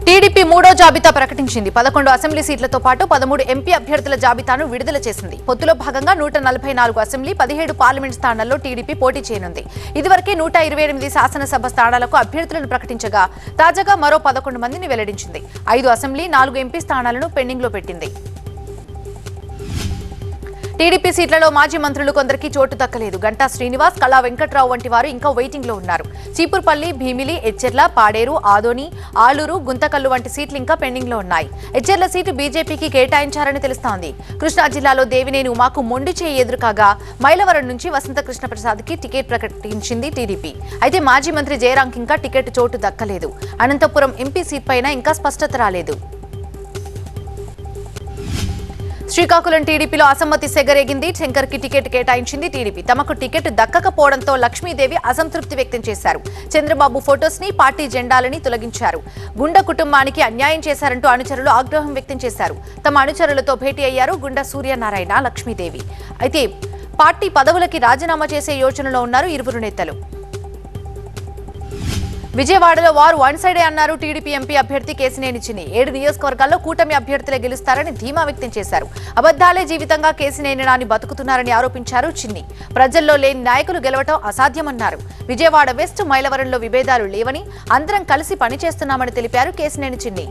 TDP మూడో జాబితా ప్రకటించింది. 11 అసెంబ్లీ సీట్లతో పాటు 13 ఎంపీ అభ్యర్థుల జాబితాను విడుదల చేసింది. పొత్తులో భాగంగా 144 అసెంబ్లీ, 17 పార్లమెంట్ స్థానాల్లో టీడీపీ పోటీ చేయనుంది. ఇదివరకే 128 శాసనసభ స్థానాలకు అభ్యర్థులను ప్రకటించగా తాజాగా మరో 11 మందిని వెల్లడించింది. 5 అసెంబ్లీ, 4 ఎంపీ స్థానాలను పెండింగ్ లో పెట్టింది. టీడీపీ సీట్లలో మాజీ మంత్రులు కొందరికి చోటు దక్కలేదు. గంటా శ్రీనివాస్, కళా వెంకట్రావు వంటి వారు ఇంకా వెయిటింగ్ లో ఉన్నారు. చీపుర్పల్లి, భీమిలి, ఎచ్చెర్ల, పాడేరు, ఆదోని, ఆలూరు, గుంతకల్లు వంటి సీట్లు ఇంకా పెండింగ్ లో ఉన్నాయి. ఎచ్చెర్ల సీటు బీజేపీకి కేటాయించారని తెలుస్తోంది. కృష్ణా జిల్లాలో దేవినేని ఉమాకు మొండి చేయి ఎదురుకాగా మైలవరం నుంచి వసంత కృష్ణప్రసాద్ కి టికెట్ ప్రకటించింది టీడీపీ. అయితే మాజీ మంత్రి జయరాంకి ఇంకా టికెట్ చోటు దక్కలేదు. అనంతపురం ఎంపీ సీట్ పైన ఇంకా స్పష్టత రాలేదు. శ్రీకాకుళం టీడీపీలో అసమ్మతి సెగరేగింది. శంకర్ కి టికెట్ కేటాయించింది టీడీపీ. తమకు టికెట్ దక్కకపోవడంతో లక్ష్మీదేవి అసంతృప్తి వ్యక్తం చేశారు. చంద్రబాబు ఫొటోస్ ని, పార్టీ జెండాలని తొలగించారు. గుండా కుటుంబానికి అన్యాయం చేశారంటూ అనుచరులు ఆగ్రహం వ్యక్తం చేశారు. తమ అనుచరులతో భేటీ అయ్యారు గుండా సూర్యనారాయణ, లక్ష్మీదేవి. అయితే పార్టీ పదవులకి రాజీనామా చేసే యోచనలో ఉన్నారు ఇరువురు నేతలు. విజయవాడలో వారు వన్ సైడే అన్నారు టీడీపీ ఎంపీ అభ్యర్థి కేశినేని చిన్ని. 7 నియోజకవర్గాల్లో కూటమి అభ్యర్థులే గెలుస్తారని ధీమా వ్యక్తం చేశారు. అబద్దాలే జీవితంగా కేశినేని నాని బతుకుతున్నారని ఆరోపించారు చిన్ని. ప్రజల్లో లేని నాయకులు గెలవటం అసాధ్యమన్నారు. విజయవాడ వెస్ట్, మైలవరంలో విభేదాలు లేవని, అందరం కలిసి పనిచేస్తున్నామని తెలిపారు కేశినేని చిన్ని.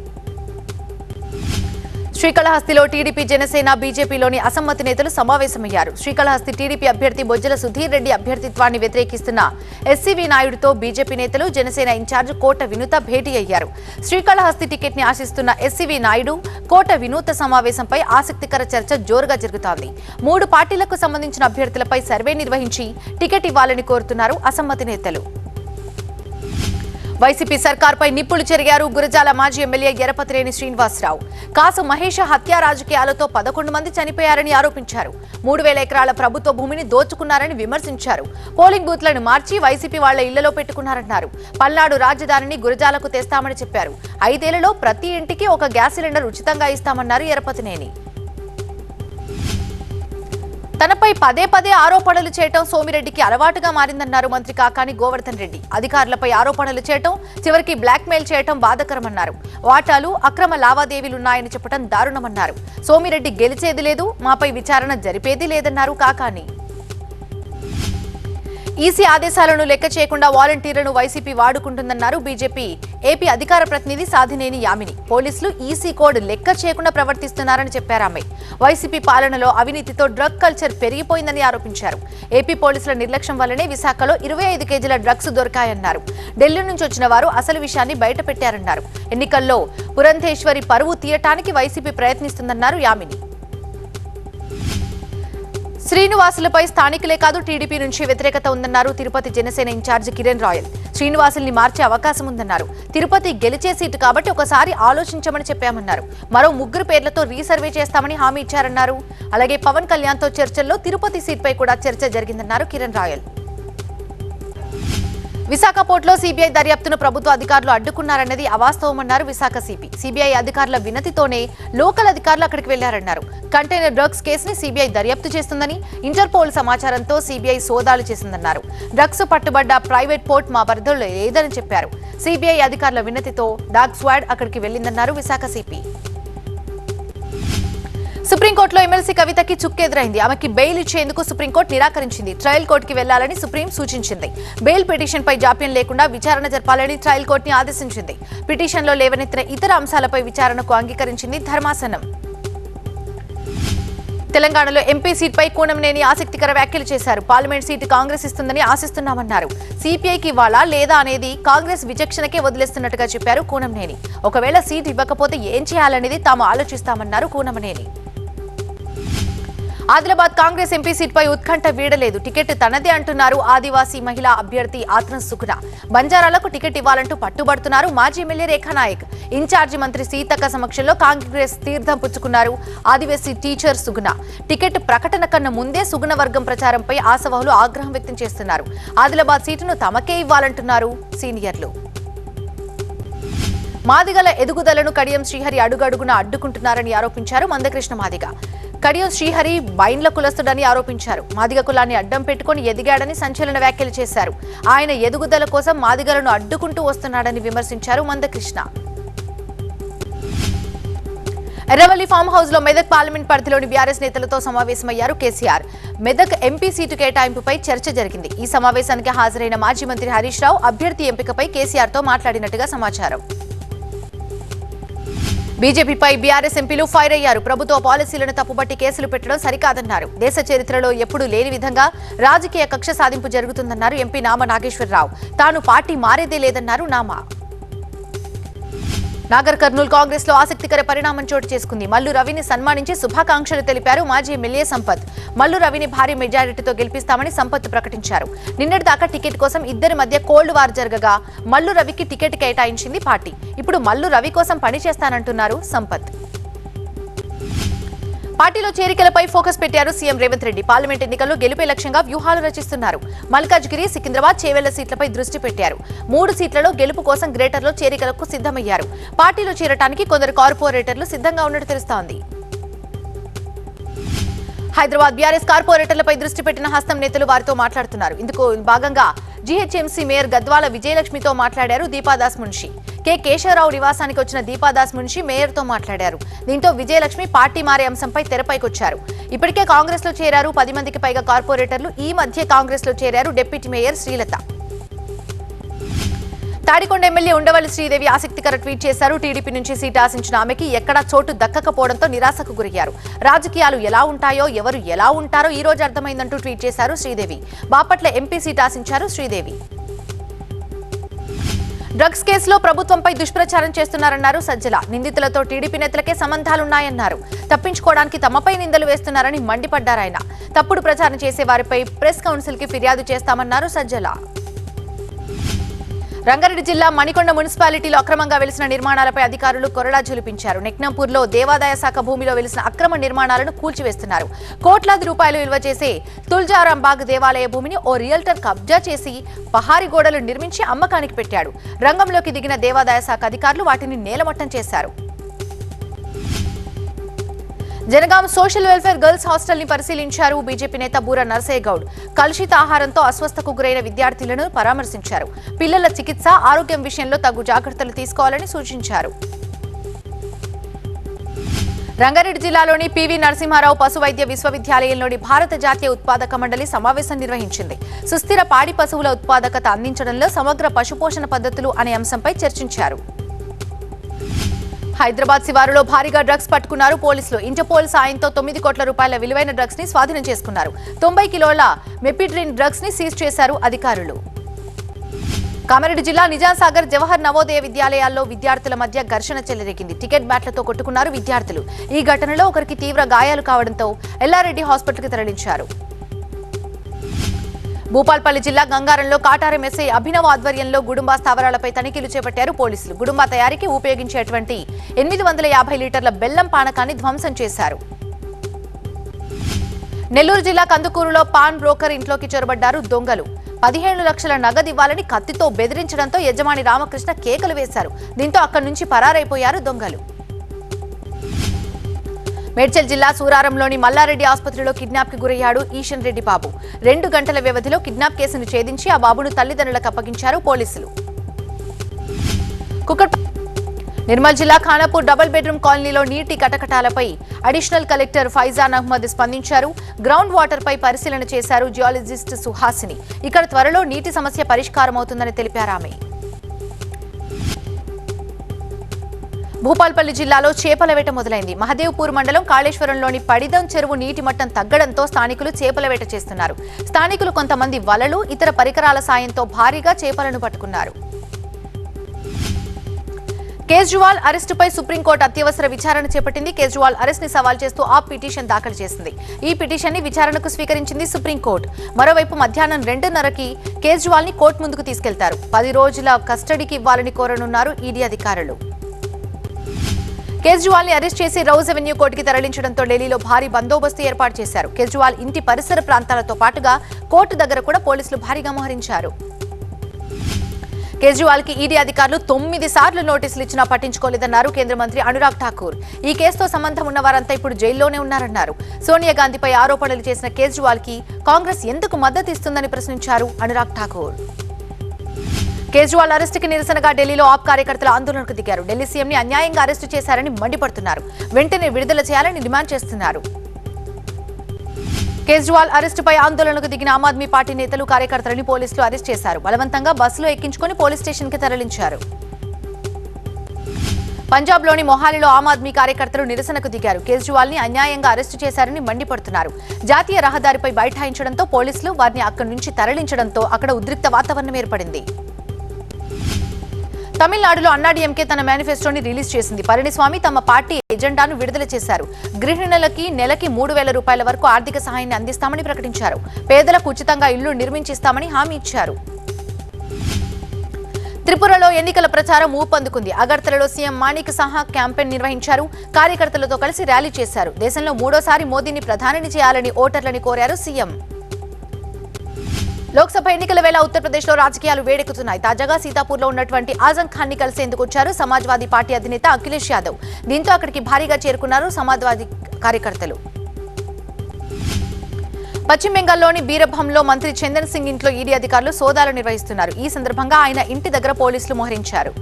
శ్రీకాళహస్తిలో టీడీపీ, జనసేన, బీజేపీలోని అసమ్మతి నేతలు సమావేశమయ్యారు. శ్రీకాళహస్తి టీడీపీ అభ్యర్థి బొజ్జల సుధీర్ రెడ్డి అభ్యర్థిత్వాన్ని వ్యతిరేకిస్తున్న ఎస్సీవీ నాయుడుతో బీజేపీ నేతలు, జనసేన ఇన్ఛార్జ్ కోట వినూత భేటీ అయ్యారు. శ్రీకాళహస్తి టికెట్ ని ఆశిస్తున్న ఎస్సీవీ నాయుడు, కోట వినూత సమావేశంపై ఆసక్తికర చర్చ జోరుగా జరుగుతోంది. 3 పార్టీలకు సంబంధించిన అభ్యర్థులపై సర్వే నిర్వహించి టికెట్ ఇవ్వాలని కోరుతున్నారు అసమ్మతి నేతలు. వైసీపీ సర్కార్పై నిప్పులు చెరిగారు గురజాల మాజీ ఎమ్మెల్యే ఎరపతినేని శ్రీనివాసరావు. కాసు మహేష్ హత్య రాజకీయాలతో 11 మంది చనిపోయారని ఆరోపించారు. 3000 ఎకరాల ప్రభుత్వ భూమిని దోచుకున్నారని విమర్శించారు. పోలింగ్ బూత్లను మార్చి వైసీపీ వాళ్ల ఇళ్లలో పెట్టుకున్నారన్నారు. పల్నాడు రాజధానిని గురజాలకు తెస్తామని చెప్పారు. 5 ఏళ్లలో ప్రతి ఇంటికి ఒక గ్యాస్ సిలిండర్ ఉచితంగా ఇస్తామన్నారు ఎరపతినేని. తనపై పదే ఆరోపణలు చేయటం సోమిరెడ్డికి అలవాటుగా మారిందన్నారు మంత్రి కాకాని గోవర్ధన్ రెడ్డి. అధికారులపై ఆరోపణలు చేయటం, చివరికి బ్లాక్మెయిల్ చేయటం బాధకరమన్నారు. వాటాలు, అక్రమ లావాదేవీలున్నాయని చెప్పడం దారుణమన్నారు. సోమిరెడ్డి గెలిచేది లేదు, మాపై విచారణ జరిపేది లేదన్నారు కాకాని. ఈసీ ఆదేశాలను లెక్క చేయకుండా వాలంటీర్లను వైసీపీ వాడుకుంటుందన్నారు బీజేపీ ఏపీ అధికార ప్రతినిధి సాధినేని యామిని. పోలీసులు ఈసీ కోడ్ లెక్క చేయకుండా ప్రవర్తిస్తున్నారని చెప్పారు ఆమె. వైసీపీ పాలనలో అవినీతితో డ్రగ్ కల్చర్ పెరిగిపోయిందని ఆరోపించారు. ఏపీ పోలీసుల నిర్లక్ష్యం వల్లనే విశాఖలో 25 కేజీల డ్రగ్స్ దొరికాయన్నారు. ఢిల్లీ నుంచి వచ్చిన వారు అసలు విషయాన్ని బయటపెట్టారన్నారు. ఎన్నికల్లో పురంధేశ్వరి పరువు తీయటానికి వైసీపీ ప్రయత్నిస్తుందన్నారు యామిని. శ్రీనివాసులపై స్థానికులే కాదు టీడీపీ నుంచి వ్యతిరేకత ఉందన్నారు తిరుపతి జనసేన ఇన్ఛార్జ్ కిరణ్ రాయల్. శ్రీనివాసుల్ని మార్చే అవకాశం ఉందన్నారు. తిరుపతి గెలిచే సీటు కాబట్టి ఒకసారి ఆలోచించమని చెప్పామన్నారు. మరో 3 పేర్లతో రీసర్వే చేస్తామని హామీ ఇచ్చారన్నారు. అలాగే పవన్ కళ్యాణ్తో చర్చల్లో తిరుపతి సీట్పై కూడా చర్చ జరిగిందన్నారు కిరణ్ రాయల్. విశాఖ పోర్టులో సీబీఐ దర్యాప్తును ప్రభుత్వ అధికారులు అడ్డుకున్నారన్నది అవాస్తవమన్నారు విశాఖ సిపి. సీబీఐ అధికారుల వినతితోనే లోకల్ అధికారులు అక్కడికి వెళ్లారన్నారు. కంటైనర్ డ్రగ్స్ కేసుని సీబీఐ దర్యాప్తు చేస్తుందని, ఇంటర్పోల్ సమాచారంతో సీబీఐ సోదాలు చేసిందన్నారు. డ్రగ్స్ పట్టుబడ్డ ప్రైవేట్ పోర్ట్ మా పరిధిలో లేదని చెప్పారు. సీబీఐ అధికారుల వినతితో డాగ్ స్క్వాడ్ అక్కడికి వెళ్లిందన్నారు విశాఖ సిపి. సుప్రీంకోర్టులో ఎమ్మెల్సీ కవితకి చుక్కెదురైంది. ఆమెకి బెయిల్ ఇచ్చేందుకు సుప్రీంకోర్టు నిరాకరించింది. ట్రయల్ కోర్టుకి వెళ్లాలని సుప్రీం సూచించింది. బెయిల్ పిటిషన్పై జాప్యం లేకుండా విచారణ జరపాలని ట్రయల్ కోర్టుని ఆదేశించింది. పిటిషన్లో లేవనెత్తిన ఇతర అంశాలపై విచారణకు అంగీకరించింది ధర్మాసనం. తెలంగాణలో ఎంపీ సీట్పై కూనంనేని ఆసక్తికర వ్యాఖ్యలు చేశారు. పార్లమెంట్ సీటు కాంగ్రెస్ ఇస్తుందని ఆశిస్తున్నామన్నారు. సిపిఐకి ఇవ్వాలా లేదా అనేది కాంగ్రెస్ విచక్షణకే వదిలేస్తున్నట్టుగా చెప్పారు కూనంనేని. ఒకవేళ సీటు ఇవ్వకపోతే ఏం చేయాలనేది తాము ఆలోచిస్తామన్నారు కూనంనేని. ఆదిలాబాద్ కాంగ్రెస్ ఎంపీ సీట్పై ఉత్కంఠ వీడలేదు. టికెట్ తనదే అంటున్నారు ఆదివాసీ మహిళా అభ్యర్థి ఆత్రం సుగుణ. బంజారాలకు టికెట్ ఇవ్వాలంటూ పట్టుబడుతున్నారు మాజీ ఎమ్మెల్యే రేఖానాయక్. ఇన్ఛార్జి మంత్రి సీతక్క సమక్షంలో కాంగ్రెస్ తీర్థం పుచ్చుకున్నారు ఆదివాసీ టీచర్ సుగుణ. టికెట్ ప్రకటన కన్నా ముందే సుగుణ వర్గం ప్రచారంపై ఆశావహులు ఆగ్రహం వ్యక్తం చేస్తున్నారు. ఆదిలాబాద్ సీటును తమకే ఇవ్వాలంటున్నారు సీనియర్లు. మాదిగల ఎదుగుదలను కడియం శ్రీహరి అడుగడుగున అడ్డుకుంటున్నారని ఆరోపించారు మందకృష్ణ మాదిగ. కడియం శ్రీహరి బైండ్ల కులస్తుడని ఆరోపించారు. మాదిగ కులాన్ని అడ్డం పెట్టుకుని ఎదిగాడని సంచలన వ్యాఖ్యలు చేశారు. ఆయన ఎదుగుదల కోసం మాదిగలను అడ్డుకుంటూ వస్తున్నాడని విమర్శించారు మందకృష్ణ. ఎర్రవల్లి ఫామ్ హౌస్ లో మెదక్ పార్లమెంట్ పరిధిలోని బీఆర్ఎస్ నేతలతో సమావేశమయ్యారు కేసీఆర్. మెదక్ ఎంపీ సీటు కేటాయింపుపై చర్చ జరిగింది. ఈ సమావేశానికి హాజరైన మాజీ మంత్రి హరీష్ రావు అభ్యర్థి ఎంపికపై కేసీఆర్ తో మాట్లాడినట్టుగా సమాచారం. బీజేపీపై బీఆర్ఎస్ ఎంపీలు ఫైర్ అయ్యారు. ప్రభుత్వ పాలసీలను తప్పుబట్టి కేసులు పెట్టడం సరికాదన్నారు. దేశ చరిత్రలో ఎప్పుడూ లేని విధంగా రాజకీయ కక్ష సాధింపు జరుగుతుందన్నారు ఎంపీ నామా నాగేశ్వరరావు. తాను పార్టీ మారేదే లేదన్నారు నామా. నాగర్ కర్నూల్ కాంగ్రెస్ లో ఆసక్తికర పరిణామం చోటు చేసుకుంది. మల్లు రవిని సన్మానించి శుభాకాంక్షలు తెలిపారు మాజీ ఎమ్మెల్యే సంపత్. మల్లు రవిని భారీ మెజారిటీతో గెలిపిస్తామని సంపత్ ప్రకటించారు. నిన్నటిదాకా టికెట్ కోసం ఇద్దరి మధ్య కోల్డ్ వార్ జరగగా మల్లు రవికి టికెట్ కేటాయించింది పార్టీ. ఇప్పుడు మల్లు రవి కోసం పనిచేస్తానంటున్నారు సంపత్. పార్టీలో చేరికలపై ఫోకస్ పెట్టారు సీఎం రేవంత్ రెడ్డి. పార్లమెంట్ ఎన్నికల్లో గెలుపే లక్ష్యంగా వ్యూహాలు రచిస్తున్నారు. మల్కాజ్గిరి, సికింద్రాబాద్, చేవెళ్ల సీట్లపై దృష్టి పెట్టారు. 3 సీట్లలో గెలుపు కోసం గ్రేటర్లో చేరికలకు సిద్ధమయ్యారు. పార్టీలో చేరటానికి కొందరు కార్పొరేటర్లు సిద్ధంగా ఉన్నట్టు తెలుస్తోంది. హైదరాబాద్ బీఆర్ఎస్ కార్పొరేటర్లపై దృష్టి పెట్టిన హస్తం నేతలు వారితో మాట్లాడుతున్నారు. ఇందుకు భాగంగా జీహెచ్ఎంసీ మేయర్ గద్వాల విజయలక్ష్మితో మాట్లాడారు దీపాదాస్ మున్షి. కె కేశవరావు నివాసానికి వచ్చిన దీపాదాస్ మున్షి మేయర్తో మాట్లాడారు. దీంతో విజయలక్ష్మి పార్టీ మారే అంశంపై తెరపైకొచ్చారు. ఇప్పటికే కాంగ్రెస్ లో చేరారు 10 మందికి పైగా కార్పొరేటర్లు. ఈ మధ్య కాంగ్రెస్ లో చేరారు deputy mayor Srilatha. Tadikonda MLA Undavalli Sridevi ఆసక్తికర ట్వీట్ చేశారు. టీడీపీ నుంచి సీటు ఆశించిన ఆమెకి ఎక్కడా చోటు దక్కకపోవడంతో నిరాశకు గురయ్యారు. రాజకీయాలు ఎలా ఉంటాయో, ఎవరు ఎలా ఉంటారో ఈ రోజు అర్థమైందంటూ ట్వీట్ చేశారు శ్రీదేవి. బాపట్ల ఎంపీ సీటు ఆశించారు శ్రీదేవి. డ్రగ్స్ కేసులో ప్రభుత్వంపై దుష్ప్రచారం చేస్తున్నారన్నారు సజ్జల. నిందితులతో టీడీపీ నేతలకే సంబంధాలున్నాయన్నారు. తప్పించుకోవడానికి తమపై నిందలు వేస్తున్నారని మండిపడ్డారాయన. తప్పుడు ప్రచారం చేసే వారిపై ప్రెస్ కౌన్సిల్ కి ఫిర్యాదు చేస్తామన్నారు సజ్జల. రంగారెడ్డి జిల్లా మణికొండ మున్సిపాలిటీలో అక్రమంగా వెలిసిన నిర్మాణాలపై అధికారులు కొరడా జులిపించారు. నెక్నంపూర్లో దేవాదాయ శాఖ భూమిలో వెలిసిన అక్రమ నిర్మాణాలను కూల్చివేస్తున్నారు. కోట్లాది రూపాయలు విలువ చేసే తుల్జారాంబాగ్ దేవాలయ భూమిని ఓ రియల్టర్ కబ్జా చేసి పహారీ గోడలు నిర్మించి అమ్మకానికి పెట్టాడు. రంగంలోకి దిగిన దేవాదాయ శాఖ అధికారులు వాటిని నేలమట్టం చేశారు. Jangaon social welfare girls hostel ని పరిశీలించారు బీజేపీ నేత బూర నర్సయ్య గౌడ్. కలుషిత ఆహారంతో అస్వస్థకు గురైన విద్యార్థులను పరామర్శించారు. పిల్లల చికిత్స, ఆరోగ్యం విషయంలో తగు జాగ్రత్తలు తీసుకోవాలని సూచించారు. రంగారెడ్డి జిల్లాలోని పివి నరసింహారావు పశు వైద్య విశ్వవిద్యాలయంలోని భారత జాతీయ ఉత్పాదక మండలి సమావేశం నిర్వహించింది. సుస్థిర పాడి పశువుల ఉత్పాదకత అందించడంలో సమగ్ర పశుపోషణ పద్ధతులు అనే అంశంపై చర్చించారు. హైదరాబాద్ శివారులో భారీగా డ్రగ్స్ పట్టుకున్నారు పోలీసులు. ఇంటర్పోల్ సాయంతో 9 కోట్ల రూపాయల విలువైన డ్రగ్స్ ని స్వాధీనం చేసుకున్నారు. 90 కిలోల మెపిడ్రిన్ డ్రగ్స్ ని సీజ్ చేశారు అధికారులు. కామారెడ్డి జిల్లా నిజాంసాగర్ జవహర్ నవోదయ విద్యాలయాల్లో విద్యార్థుల మధ్య ఘర్షణ చెలరేగింది. టికెట్ బ్యాట్లతో కొట్టుకున్నారు విద్యార్థులు. ఈ ఘటనలో ఒకరికి తీవ్ర గాయాలు కావడంతో ఎల్లారెడ్డి హాస్పిటల్కి తరలించారు. భూపాల్పల్లి జిల్లా గంగారంలో కాటారం ఎస్ఐ అభినవ్ ఆధ్వర్యంలో గుడుంబా స్థావరాలపై తనిఖీలు చేపట్టారు పోలీసులు. గుడుంబా తయారీకి ఉపయోగించేటువంటి 850 లీటర్ల బెల్లం పానకాన్ని ధ్వంసం చేశారు. నెల్లూరు జిల్లా కందుకూరులో పాన్ బ్రోకర్ ఇంట్లోకి చొరబడ్డారు దొంగలు. 15 లక్షల నగదు ఇవ్వాలని కత్తితో బెదిరించడంతో యజమాని రామకృష్ణ కేకలు వేశారు. దీంతో అక్కడి నుంచి పరారైపోయారు దొంగలు. మేడ్చల్ జిల్లా సూరారంలోని మల్లారెడ్డి ఆసుపత్రిలో కిడ్నాప్ కి గురయ్యాడు ఈషన్ రెడ్డి బాబు. 2 గంటల వ్యవధిలో కిడ్నాప్ కేసును ఛేదించి ఆ బాబును తల్లిదండ్రులకు అప్పగించారు పోలీసులు. నిర్మల్ జిల్లా ఖానాపూర్ డబుల్ బెడ్రూమ్ కాలనీలో నీటి కటకటాలపై అడిషనల్ కలెక్టర్ ఫైజాన్ అహ్మద్ స్పందించారు. గ్రౌండ్ వాటర్ పై పరిశీలన చేశారు జియాలజిస్ట్ సుహాసిని. ఇక్కడ త్వరలో నీటి సమస్య పరిష్కారం అవుతుందని తెలిపారు ఆమె. భూపాల్పల్లి జిల్లాలో చేపల వేట మొదలైంది. మహదేవ్పూర్ మండలం కాళేశ్వరంలోని పడిదం చెరువు నీటి మట్టం తగ్గడంతో స్థానికులు చేపల వేట చేస్తున్నారు. స్థానికులు కొంతమంది వలలు, ఇతర పరికరాల సాయంతో భారీగా చేపలను పట్టుకున్నారు. కేజ్రీవాల్ అరెస్టుపై సుప్రీంకోర్టు అత్యవసర విచారణ చేపట్టింది. కేజ్రీవాల్ అరెస్ట్ ని సవాల్ చేస్తూ ఆప్ పిటిషన్ దాఖలు చేసింది. ఈ పిటిషన్ ని విచారణకు స్వీకరించింది సుప్రీంకోర్టు. మరోవైపు మధ్యాహ్నం 2:30కి కేజ్రీవాల్ ని కోర్టు ముందుకు తీసుకెళ్తారు. 10 రోజుల కస్టడీకి ఇవ్వాలని కోరనున్నారు ఈడీ అధికారులు. కేజ్రీవాల్ ని అరెస్ట్ చేసి రౌజ్ అవెన్యూ కోర్టుకి తరలించడంతో ఢిల్లీలో భారీ బందోబస్తు ఏర్పాటు చేశారు. కేజ్రీవాల్ ఇంటి పరిసర ప్రాంతాలతో పాటుగా కోర్టు దగ్గర కూడా పోలీసులు భారీగా మోహరించారు. కేజ్రీవాల్ కి ఈడీ అధికారులు 9 సార్లు నోటీసులు ఇచ్చినా పట్టించుకోలేదన్నారు కేంద్ర మంత్రి అనురాగ్ ఠాకూర్. ఈ కేసుతో సంబంధం ఉన్న వారంతా ఇప్పుడు జైల్లోనే ఉన్నారన్నారు. సోనియా గాంధీపై ఆరోపణలు చేసిన కేజ్రీవాల్ కి కాంగ్రెస్ ఎందుకు మద్దతు ఇస్తుందని ప్రశ్నించారు అనురాగ్ ఠాకూర్. కేజ్రీవాల్ అరెస్టుకి నిరసనగా ఢిల్లీలో ఆప్ కార్యకర్తలు ఆందోళనకు దిగారు. ఢిల్లీ సీఎంని అన్యాయంగా అరెస్టు చేశారని మండిపడుతున్నారు. వెంటనే విడుదల చేయాలని డిమాండ్ చేస్తున్నారు. కేజ్రీవాల్ అరెస్టుపై ఆందోళనకు దిగిన ఆమ్ ఆద్మీ పార్టీ నేతలు కార్యకర్తలని పోలీసులు అరెస్ట్ చేశారు. బలవంతంగా బస్సులో ఎక్కించుకుని పోలీస్ స్టేషన్ కి తరలించారు. పంజాబ్లోని మొహాలీలో ఆమ్ ఆద్మీ కార్యకర్తలు నిరసనకు దిగారు. కేజ్రీవాల్ ని అన్యాయంగా అరెస్టు చేశారని మండిపడుతున్నారు. జాతీయ రహదారిపై బైఠాయించడంతో పోలీసులు వారిని అక్కడి నుంచి తరలించడంతో అక్కడ ఉద్రిక్త వాతావరణం ఏర్పడింది. తమిళనాడులో అన్నాడీఎంకే తన మేనిఫెస్టోని రిలీజ్ చేసింది. పళనిస్వామి తమ పార్టీ ఎజెండాను విడుదల చేశారు. గృహిణులకి నెలకి 3,000 రూపాయల వరకు ఆర్థిక సహాయాన్ని అందిస్తామని ప్రకటించారు. పేదలకు ఉచితంగా ఇళ్లు నిర్మించిస్తామని హామీ ఇచ్చారు. త్రిపురలో ఎన్నికల ప్రచారం ఊపందుకుంది. అగర్తలలో సీఎం మాణిక్ సహా క్యాంపెయిన్ నిర్వహించారు. కార్యకర్తలతో కలిసి ర్యాలీ చేశారు. దేశంలో మూడోసారి మోదీని ప్రధానిని చేయాలని ఓటర్లని కోరారు సీఎం. లోక్సభ ఎన్నికల వేళ ఉత్తరప్రదేశ్లో రాజకీయాలు వేడెక్కుతున్నాయి. తాజాగా సీతాపూర్లో ఉన్నటువంటి ఆజం ఖాన్ ని కలిసేందుకు వచ్చారు సమాజ్వాదీ పార్టీ అధినేత అఖిలేష్ యాదవ్. దీంతో అక్కడికి భారీగా చేరుకున్నారు సమాజ్వాదీ కార్యకర్తలు. పశ్చిమ బెంగాల్లోని బీరభంలో మంత్రి చందన్ సింగ్ ఇంట్లో ఈడీ అధికారులు సోదాలు నిర్వహిస్తున్నారు. ఈ సందర్భంగా ఆయన ఇంటి దగ్గర పోలీసులు మోహరించారు.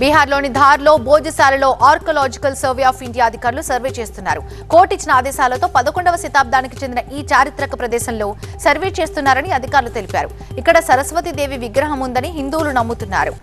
బీహార్లోని ధార్లో భోజశాలలో ఆర్కలాజికల్ సర్వే ఆఫ్ ఇండియా అధికారులు సర్వే చేస్తున్నారు. కోర్టు ఇచ్చిన ఆదేశాలతో 11వ శతాబ్దానికి చెందిన ఈ చారిత్రక ప్రదేశంలో సర్వే చేస్తున్నారని అధికారులు తెలిపారు. ఇక్కడ సరస్వతీదేవి విగ్రహం ఉందని హిందువులు నమ్ముతున్నారు.